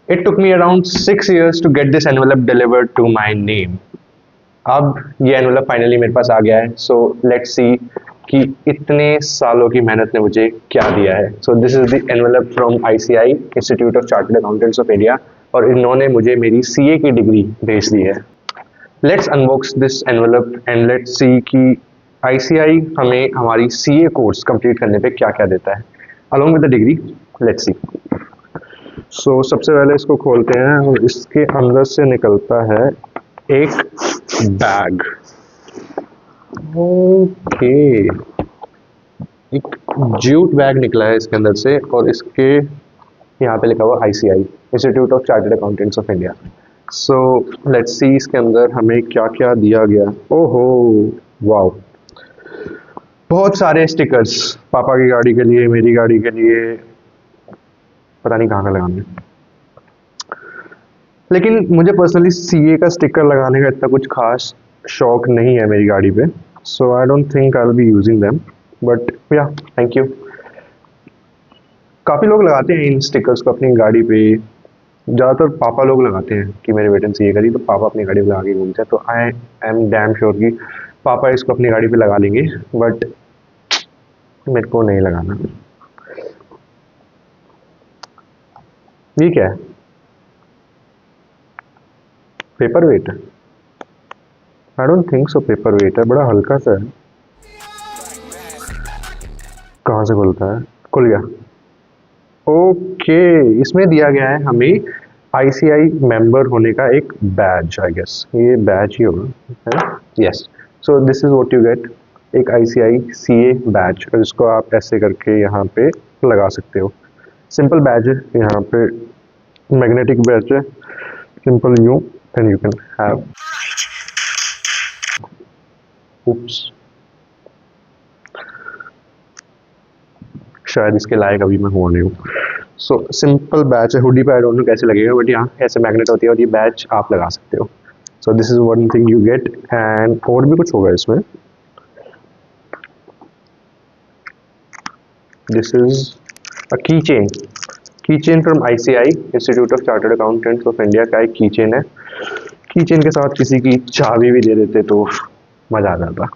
It took me around 6 years to get this envelope delivered to my name. अब ये envelope finally मेरे पास आ गया है. सो लेट्स सी कि इतने सालों की मेहनत ने मुझे क्या दिया है. So this is the envelope from ICI, institute of chartered accountants of India, और इन्होंने मुझे मेरी सीए की डिग्री भेज दी है. Let's unbox this envelope and let's see कि आईसीआई हमें हमारी सीए कोर्स कंप्लीट करने पे क्या क्या देता है along with the degree. Let's see. So सबसे पहले इसको खोलते हैं और इसके अंदर से निकलता है एक बैग. ओके, एक ज्यूट बैग निकला है इसके अंदर से, और इसके यहाँ पे लिखा हुआ ICI, institute of chartered accountants of India. So let's see इसके अंदर हमें क्या क्या दिया गया. ओहो वाओ, बहुत सारे स्टिकर्स, पापा की गाड़ी के लिए, मेरी गाड़ी के लिए, पता नहीं कहाँ का लगाना है. लेकिन मुझे पर्सनली सीए का स्टिकर लगाने का इतना कुछ खास शौक नहीं है मेरी गाड़ी पे. So I don't think I will be using them, but yeah thank you. काफ़ी लोग लगाते हैं इन स्टिकर्स को अपनी गाड़ी पे. ज़्यादातर पापा लोग लगाते हैं कि मेरे बेटे ने सीए करी तो पापा अपनी गाड़ी पे लगा के घूमते हैं. तो आई एम डैम श्योर कि पापा इसको अपनी गाड़ी पे लगा लेंगे, बट मेरे को नहीं लगाना. ये क्या है? Paper weight? I don't think so paper weight है, बड़ा हल्का सा है. कहाँ से खुलता है? खुल गया. ओके, इसमें दिया गया है हमें आईसीआई मेंबर होने का एक बैज. आई गेस ये बैज ही होगा, है. Yes. So this is what you get, एक आईसीआई सीए बैज, और इसको आप ऐसे करके यहाँ पे लगा सकते हो. सिंपल बैज है, यहाँ पे मैग्नेटिक बैज है, सिंपल यूं, and you can have. Oops. शायद इसके लायक अभी मैं हुआ नहीं हूँ. सो सिंपल बैच है, हुडी पे आई डोंट नो कैसे लगेगा, बट यहाँ ऐसे मैग्नेट होती है और ये बैच आप लगा सकते हो. So this is one thing you get. And और भी कुछ होगा इसमें. दिस इज अ की चेन. की chain from ICI, institute of chartered accountants of India का एक की चेन है. की चेन के साथ किसी की चाबी भी दे देते तो मजा आ जाता.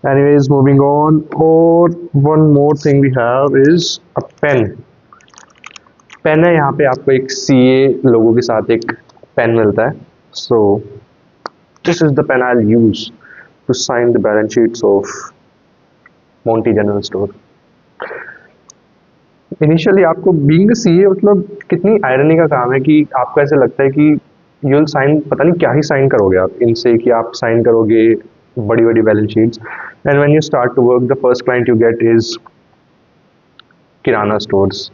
Anyways, moving on. और one more thing we have is a pen. Pen है, यहाँ पे आपको एक सीए लोगों के साथ एक पेन मिलता है. So this is the pen I'll use to sign the balance sheets of Monty General Store. Initially आपको बीइंग सीए मतलब कितनी आयरनी का काम है कि आपको ऐसे लगता है कि यूल साइन, पता नहीं क्या ही साइन करोगे आप इनसे, कि आप साइन करोगे बड़ी बड़ी balance sheets. And when you start to work, the first client you get is kirana stores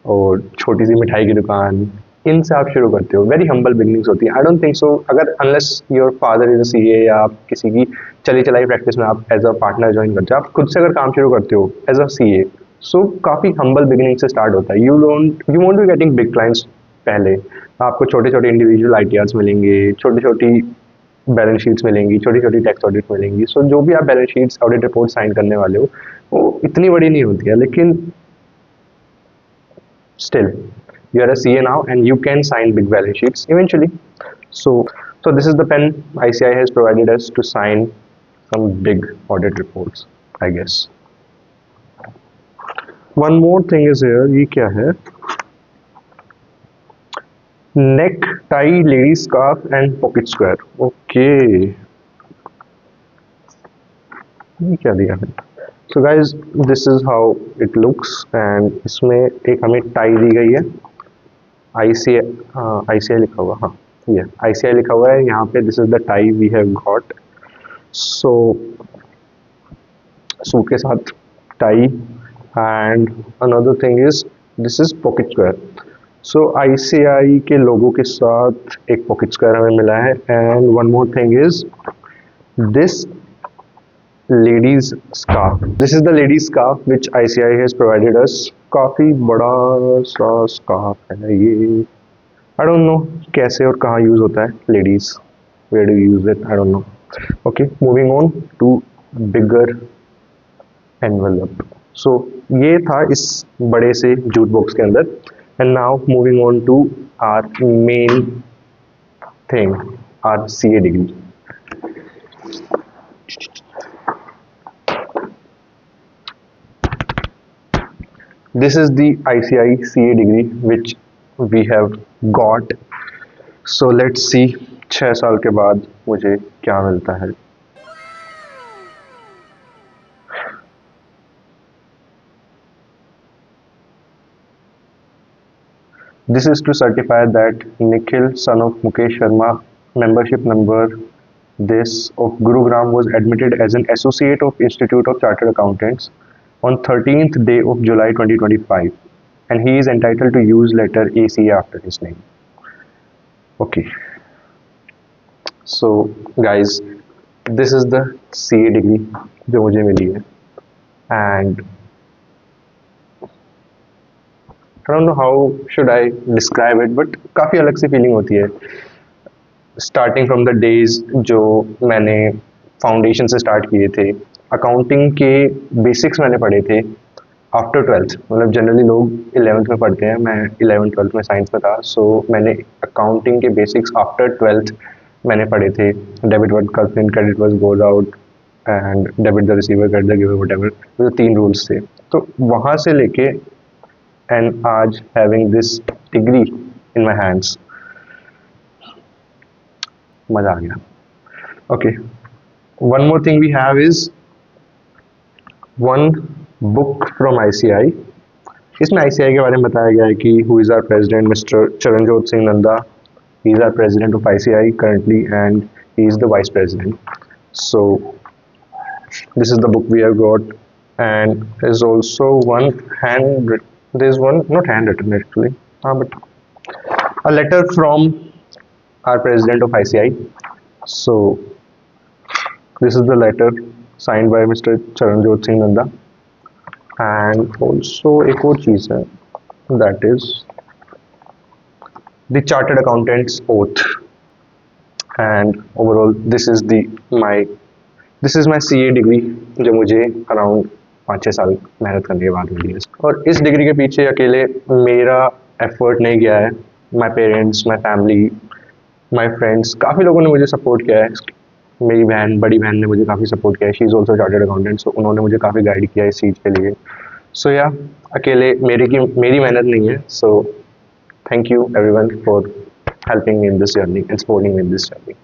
और छोटी सी मिठाई की दुकान. इनसे आप शुरू करते हो. वेरी हम्बल बिगनिंग्स होती है. आई डोंट थिंक सो, अगर unless your father is a CA या आप किसी की चली चलाई प्रैक्टिस में आप एज अ पार्टनर ज्वाइन करते हो, आप खुद से अगर काम शुरू करते हो एज अ सीए, सो काफ़ी हम्बल बिगिनिंग से स्टार्ट होता है. You won't be getting big clients. पहले आपको छोटे छोटे इंडिविजुअल आईटीआर्स मिलेंगे, छोटी छोटी बैलेंस शीट्स मिलेंगी, छोटी छोटी टैक्स ऑडिट मिलेंगी. सो जो भी आप balance sheets audit report sign करने वाले हो वो इतनी बड़ी नहीं होती है, लेकिन still you are a CA now and you can sign big balance sheets eventually. So this is the pen ICI has provided us to sign some big audit reports, I guess. One more thing is here. ये क्या है? Neck tie, lady scarf and pocket square. Okay. ये क्या दिया है? So guys, this is how it looks. And इसमें एक हमें टाई दी गई है. आईसीआई लिखा हुआ, हाँ ये आईसीआई लिखा हुआ है यहाँ पे. This is the tie we have got. So suit के साथ tie. And another thing is this is pocket square. So ICI के लोगो के साथ एक पॉकेट स्क्वायर हमें मिला है. And one more thing is this ladies scarf. This is the ladies scarf which ICI has provided अस. काफ़ी बड़ा सा स्कार्फ है ये. आई डोंट नो कैसे और कहाँ यूज़ होता है. Ladies, where do use it, I don't know. Okay, moving on to bigger envelope. So ये था इस बड़े से जूट बॉक्स के अंदर. And now moving on to our main thing, our CA degree. This is the ICI CA degree which we have got. So let's see 6 साल के बाद मुझे क्या मिलता है. This is to certify that Nikhil, son of Mukesh Sharma, membership number this of Gurugram, was admitted as an associate of Institute of Chartered Accountants on 13th day of July 2025, and he is entitled to use letter ACA after his name. Okay, so guys, this is the CA degree जो मुझे मिली है, and I don't know how should I describe it, but काफ़ी अलग सी feeling होती है. Starting from the days जो मैंने foundation से स्टार्ट किए थे, अकाउंटिंग के बेसिक्स मैंने पढ़े थे आफ्टर 12th. मतलब जनरली लोग 11th में पढ़ते हैं, मैं 11th 12th में साइंस में था, सो मैंने अकाउंटिंग के बेसिक्स आफ्टर 12th मैंने पढ़े थे. Debit word comes in, credit word goes out, and debit the receiver, credit the giver, whatever, जो 3 रूल्स थे. तो वहाँ से लेके एंड आज having this degree in my hands, मज़ा आ गया. Okay, one more thing we have is one book from ICI. इसमें ICI के बारे में बताया गया है कि who is our president, mister Charanjot Singh Nanda. He is our president of ICI currently and he is the vice president. So this is the book we have got, and there's also one handwritten, there's one not handwritten actually, but a letter from our president of ICI. So this is the letter signed by Mr. Charanjot Singh Nanda, and also एक और चीज़ है, that is the Chartered Accountant's Oath. And overall this is my CA degree जो मुझे around 5-6 साल मेहनत करने के बाद मिली है. और इस डिग्री के पीछे अकेले मेरा एफर्ट नहीं गया है. My parents, my family, my friends, काफ़ी लोगों ने मुझे सपोर्ट किया है. मेरी बड़ी बहन ने मुझे काफ़ी सपोर्ट किया है. She is also chartered accountant, so उन्होंने मुझे काफ़ी गाइड किया इस चीज़ के लिए. सो या अकेले मेरी मेहनत नहीं है. So thank you everyone for helping me in this journey and supporting me in this journey.